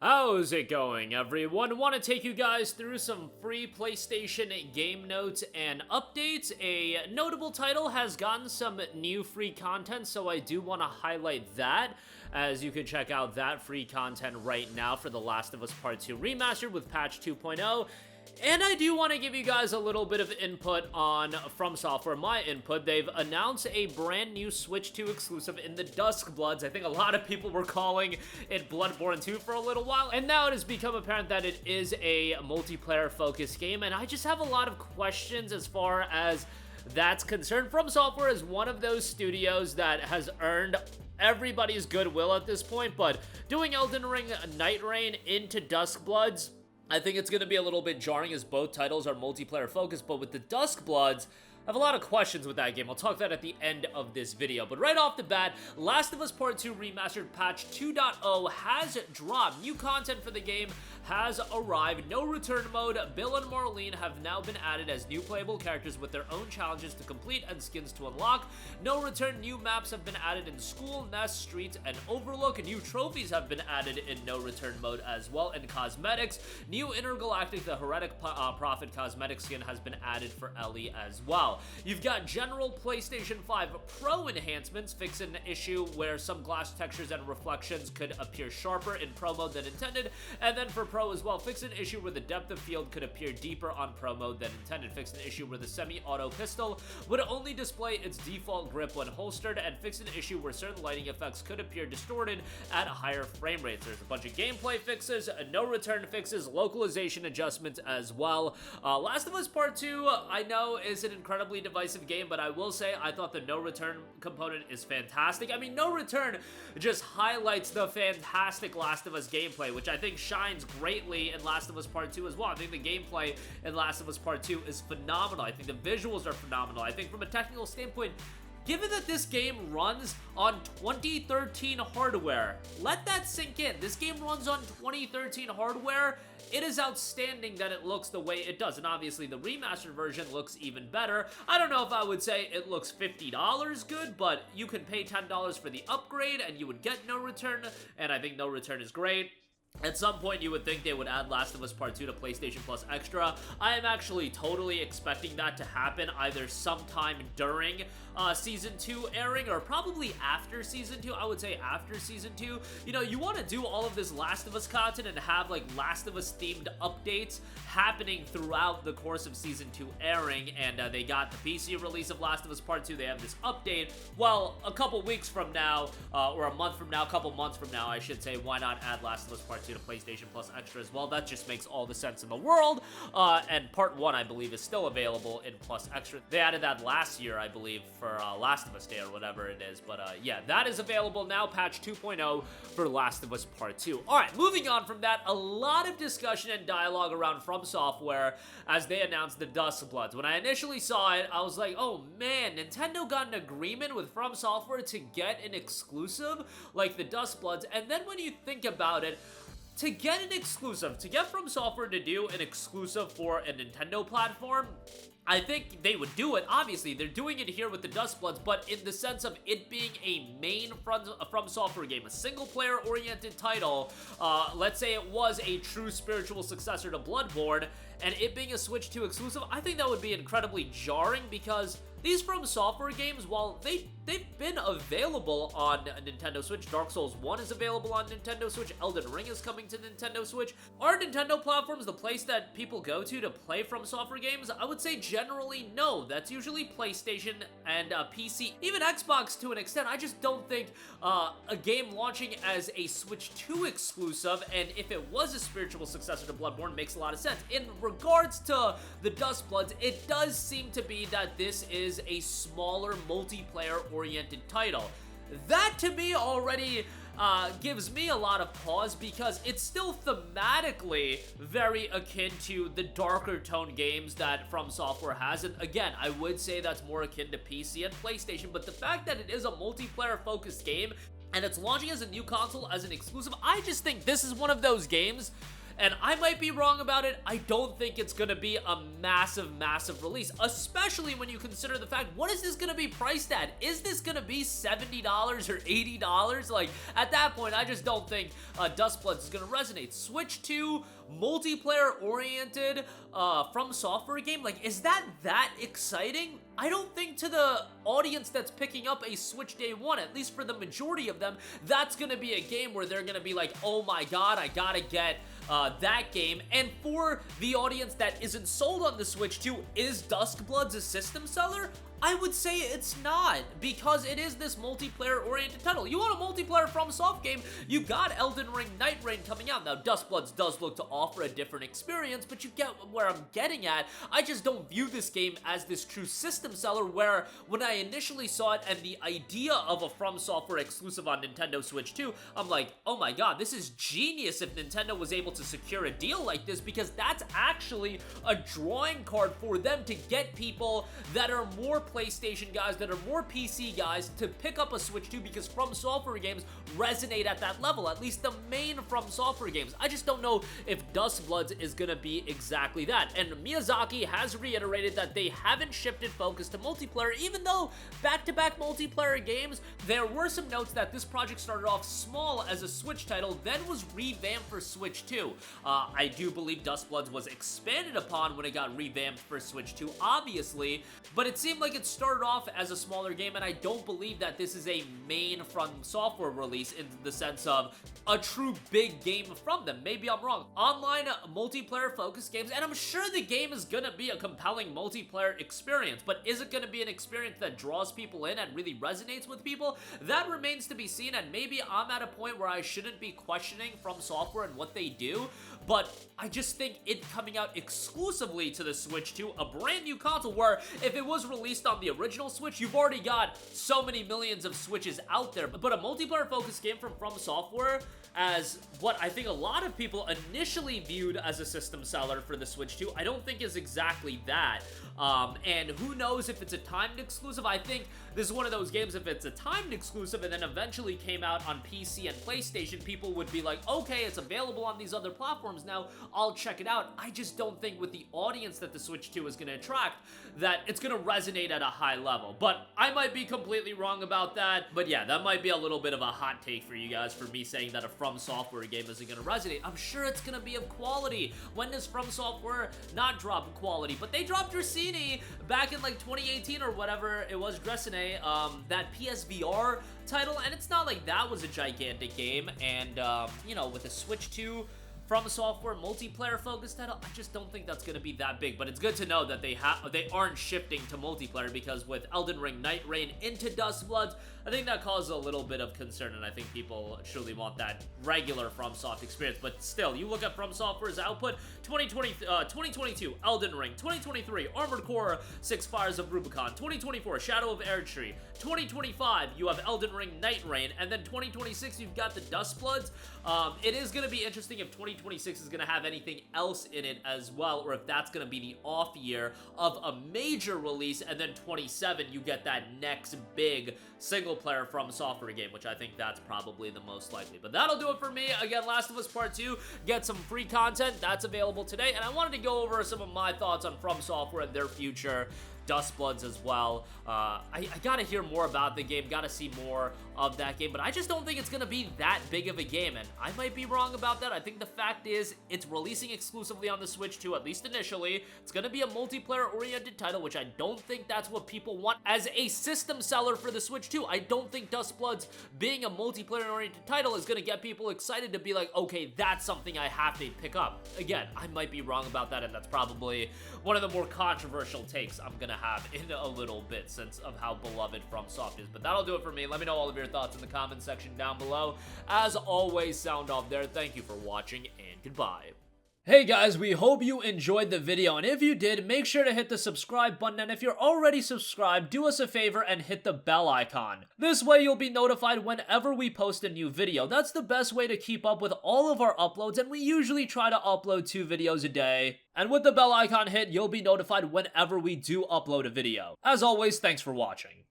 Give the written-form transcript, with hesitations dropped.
How's it going, everyone? Want to take you guys through some free PlayStation game notes and updates. A notable title has gotten some new free content, so I do want to highlight that, as you can check out that free content right now for The Last of Us Part 2 Remastered with patch 2.0. And I do want to give you guys a little bit of input on From Software, my input. They've announced a brand new Switch 2 exclusive in the Duskbloods. I think a lot of people were calling it Bloodborne 2 for a little while, and now it has become apparent that it is a multiplayer-focused game, and I just have a lot of questions as far as that's concerned. From Software is one of those studios that has earned everybody's goodwill at this point, but doing Elden Ring Night Rain into Duskbloods, I think it's going to be a little bit jarring as both titles are multiplayer focused, but with the Duskbloods, I have a lot of questions with that game. I'll talk that at the end of this video. But right off the bat, Last of Us Part 2 Remastered Patch 2.0 has dropped. New content for the game has arrived. No return mode. Bill and Marlene have now been added as new playable characters with their own challenges to complete and skins to unlock. No return new maps have been added in School, Nest, Streets, and Overlook. New trophies have been added in no return mode as well. And cosmetics. New Intergalactic, the Heretic Prophet cosmetic skin has been added for Ellie as well. You've got general PlayStation 5 Pro enhancements, fix an issue where some glass textures and reflections could appear sharper in Pro mode than intended, and then for Pro as well, fix an issue where the depth of field could appear deeper on Pro mode than intended, fix an issue where the semi-auto pistol would only display its default grip when holstered, and fix an issue where certain lighting effects could appear distorted at higher frame rates. There's a bunch of gameplay fixes, no return fixes, localization adjustments as well. Last of Us Part 2, I know, is an incredibly divisive game, but I will say I thought the no return component is fantastic. I mean, no return just highlights the fantastic Last of Us gameplay, which I think shines greatly in Last of Us Part 2 as well. I think the gameplay in Last of Us Part 2 is phenomenal. I think the visuals are phenomenal. I think from a technical standpoint, given that this game runs on 2013 hardware, let that sink in. This game runs on 2013 hardware. It is outstanding that it looks the way it does, and obviously the remastered version looks even better. I don't know if I would say it looks $50 good, but you can pay $10 for the upgrade and you would get no return, and I think no return is great. At some point, you would think they would add Last of Us Part 2 to PlayStation Plus Extra. I am actually totally expecting that to happen either sometime during Season 2 airing or probably after Season 2. I would say after Season 2. You know, you want to do all of this Last of Us content and have, like, Last of Us themed updates happening throughout the course of Season 2 airing, and they got the PC release of Last of Us Part 2. They have this update. Well, a couple weeks from now, or a month from now, a couple months from now, I should say, why not add Last of Us Part 2 to PlayStation Plus Extra as well? That just makes all the sense in the world. And Part 1, I believe, is still available in Plus Extra. They added that last year, I believe, for Last of Us Day or whatever it is. But yeah, that is available now, patch 2.0 for Last of Us Part 2. Alright, moving on from that, a lot of discussion and dialogue around From Software as they announced the Duskbloods. When I initially saw it, I was like, oh man, Nintendo got an agreement with From Software to get an exclusive like the Duskbloods. And then when you think about it, to get an exclusive, to get From Software to do an exclusive for a Nintendo platform, I think they would do it. Obviously, they're doing it here with the Duskbloods, but in the sense of it being a main From Software game, a single-player-oriented title, let's say it was a true spiritual successor to Bloodborne, and it being a Switch 2 exclusive, I think that would be incredibly jarring because these From Software games, while they've been available on Nintendo Switch, Dark Souls 1 is available on Nintendo Switch, Elden Ring is coming to Nintendo Switch. Are Nintendo platforms the place that people go to play From Software games? I would say generally no. That's usually PlayStation and PC, even Xbox to an extent. I just don't think a game launching as a Switch 2 exclusive, and if it was a spiritual successor to Bloodborne, makes a lot of sense. In regards to the Duskbloods, it does seem to be that this is a smaller multiplayer-oriented title. That to me already gives me a lot of pause because it's still thematically very akin to the darker tone games that From Software has. And again, I would say that's more akin to PC and PlayStation, but the fact that it is a multiplayer-focused game and it's launching as a new console as an exclusive, I just think this is one of those games. and I might be wrong about it. I don't think it's gonna be a massive release, especially when you consider the fact, what is this gonna be priced at? Is this gonna be $70 or $80? Like, at that point, I just don't think Dustbloods is gonna resonate. Switch 2, multiplayer-oriented, From Software game, like, is that exciting? I don't think to the audience that's picking up a Switch day one, at least for the majority of them, that's gonna be a game where they're gonna be like, oh my god, I gotta get that game. And for the audience that isn't sold on the Switch 2, is Duskbloods a system seller? I would say it's not, because it is this multiplayer-oriented title. You want a multiplayer FromSoft game, you got Elden Ring Night Rain coming out. Now, Dustbloods does look to offer a different experience, but you get where I'm getting at. I just don't view this game as this true system seller, where when I initially saw it and the idea of a From Software exclusive on Nintendo Switch 2, I'm like, oh my god, this is genius if Nintendo was able to secure a deal like this, because that's actually a drawing card for them to get people that are more PlayStation guys, that are more PC guys, to pick up a Switch 2, because From Software games resonate at that level, at least the main From Software games. I just don't know if Dustbloods is gonna be exactly that, and Miyazaki has reiterated that they haven't shifted focus to multiplayer, even though back-to-back multiplayer games. There were some notes that this project started off small as a Switch title, then was revamped for Switch 2. I do believe Dustbloods was expanded upon when it got revamped for Switch 2, obviously, but it seemed like it started off as a smaller game, and I don't believe that this is a main From Software release in the sense of a true big game from them. Maybe I'm wrong. Online multiplayer-focused games, and I'm sure the game is gonna be a compelling multiplayer experience, but is it gonna be an experience that draws people in and really resonates with people? That remains to be seen, and maybe I'm at a point where I shouldn't be questioning From Software and what they do, but I just think it coming out exclusively to the Switch 2, a brand new console, where if it was released on the original Switch, you've already got so many millions of Switches out there, but a multiplayer-focused game from Software, as what I think a lot of people initially viewed as a system seller for the Switch 2, I don't think is exactly that. And who knows if it's a timed exclusive. I think this is one of those games, if it's a timed exclusive and then eventually came out on PC and PlayStation, people would be like, okay, it's available on these other platforms now, I'll check it out. I just don't think with the audience that the Switch 2 is going to attract, that it's going to resonate at a high level. But I might be completely wrong about that. But yeah, that might be a little bit of a hot take for you guys, for me saying that a From Software game isn't going to resonate. I'm sure it's going to be of quality. When does From Software not drop quality? But they dropped Dressini back in like 2018 or whatever it was, Dressine, that PSVR title, and it's not like that was a gigantic game. And you know, with a Switch 2 From Software multiplayer-focused title, I just don't think that's going to be that big. But it's good to know that they aren't shifting to multiplayer, because with Elden Ring Night Rain into Dustbloods, I think that causes a little bit of concern, and I think people truly want that regular FromSoft experience. But still, you look at From Software's output, 2022, Elden Ring, 2023, Armored Core 6 Fires of Rubicon, 2024, Shadow of Erdtree, 2025, you have Elden Ring Night Rain, and then 2026, you've got the Dustbloods. It is going to be interesting if 2026 is going to have anything else in it as well, or if that's going to be the off year of a major release, and then 27, you get that next big single-player From Software game, which I think that's probably the most likely. But that'll do it for me. Again, Last of Us Part 2, get some free content. That's available today, and I wanted to go over some of my thoughts on From Software and their future. Dustbloods as well. I gotta hear more about the game, gotta see more of that game, but I just don't think it's gonna be that big of a game, and I might be wrong about that. I think the fact is, it's releasing exclusively on the Switch 2, at least initially. It's gonna be a multiplayer-oriented title, which I don't think that's what people want as a system seller for the Switch 2. I don't think Dustbloods being a multiplayer-oriented title is gonna get people excited to be like, okay, that's something I have to pick up. Again, I might be wrong about that, and that's probably one of the more controversial takes I'm gonna have in a little bit, since of how beloved FromSoft is. But that'll do it for me. Let me know all of your thoughts in the comment section down below. As always, sound off there. Thank you for watching, and goodbye. Hey guys, we hope you enjoyed the video, and if you did, make sure to hit the subscribe button, and if you're already subscribed, do us a favor and hit the bell icon. This way you'll be notified whenever we post a new video. That's the best way to keep up with all of our uploads, and we usually try to upload 2 videos a day. And with the bell icon hit, you'll be notified whenever we do upload a video. As always, thanks for watching.